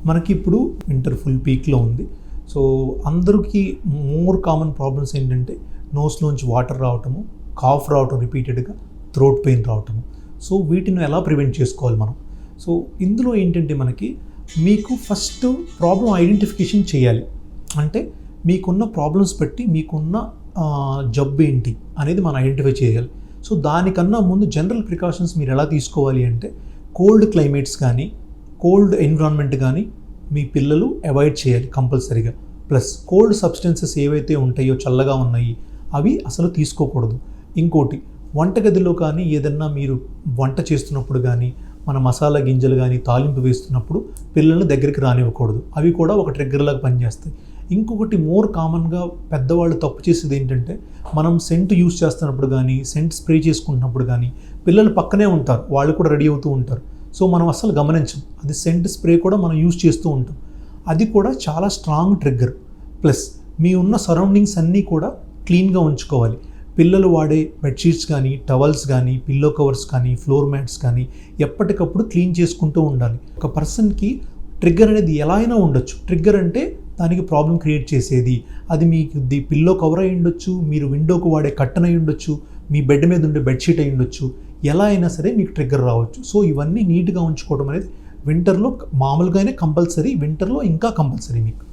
మనకి ఇప్పుడు winter full పీక్లో ఉంది. సో అందరికీ మోర్ కామన్ ప్రాబ్లమ్స్ ఏంటంటే నోస్లోంచి వాటర్ రావటము, కాఫ్ రావటం రిపీటెడ్గా, థ్రోట్ పెయిన్ రావటము. సో వీటిని ఎలా ప్రివెంట్ చేసుకోవాలి మనం? సో ఇందులో ఏంటంటే మనకి మీకు ఫస్ట్ ప్రాబ్లం ఐడెంటిఫికేషన్ చేయాలి. అంటే మీకున్న ప్రాబ్లమ్స్ బట్టి మీకున్న జబ్బు ఏంటి అనేది మనం ఐడెంటిఫై చేయాలి. సో దానికన్నా ముందు జనరల్ ప్రికాషన్స్ మీరు ఎలా తీసుకోవాలి అంటే కోల్డ్ క్లైమేట్స్ కానీ, కోల్డ్ ఎన్విరాన్మెంట్ కానీ మీ పిల్లలు అవాయిడ్ చేయాలి కంపల్సరీగా. ప్లస్ కోల్డ్ సబ్స్టెన్సెస్ ఏవైతే ఉంటాయో చల్లగా ఉన్నాయి అవి అసలు తీసుకోకూడదు. ఇంకోటి, వంటగదిలో కానీ ఏదన్నా మీరు వంట చేస్తున్నప్పుడు కానీ మన మసాలా గింజలు కానీ తాలింపు వేస్తున్నప్పుడు పిల్లల్ని దగ్గరికి రానివ్వకూడదు. అవి కూడా ఒక ట్రిగ్గర్లాగా పనిచేస్తాయి. ఇంకొకటి మోర్ కామన్గా పెద్దవాళ్ళు తప్పు చేసేది ఏంటంటే మనం సెంట్ యూస్ చేస్తున్నప్పుడు కానీ, సెంట్ స్ప్రే చేసుకుంటున్నప్పుడు కానీ పిల్లలు పక్కనే ఉంటారు, వాళ్ళు కూడా రెడీ అవుతూ ఉంటారు. సో మనం అసలు గమనించం, అది సెంట్ స్ప్రే కూడా మనం యూస్ చేస్తూ ఉంటాం. అది కూడా చాలా స్ట్రాంగ్ ట్రిగ్గర్. ప్లస్ మీ ఉన్న సరౌండింగ్స్ అన్నీ కూడా క్లీన్గా ఉంచుకోవాలి. పిల్లలు వాడే బెడ్షీట్స్ కానీ, టవల్స్ కానీ, పిల్లో కవర్స్ కానీ, ఫ్లోర్ మ్యాట్స్ కానీ ఎప్పటికప్పుడు క్లీన్ చేసుకుంటూ ఉండాలి. ఒక పర్సన్కి ట్రిగ్గర్ అనేది ఎలా అయినా ఉండొచ్చు. ట్రిగ్గర్ అంటే దానికి ప్రాబ్లం క్రియేట్ చేసేది. అది మీకు పిల్లో కవర్ అయి ఉండొచ్చు, మీరు విండోకు వాడే కట్టన్ అయి ఉండొచ్చు, మీ బెడ్ మీద ఉండే బెడ్షీట్ అయి ఉండొచ్చు. ఎలా అయినా సరే మీకు ట్రిగ్గర్ రావచ్చు. సో ఇవన్నీ నీట్గా ఉంచుకోవడం అనేది వింటర్లో మామూలుగానే కంపల్సరీ, వింటర్లో ఇంకా కంపల్సరీ మీకు.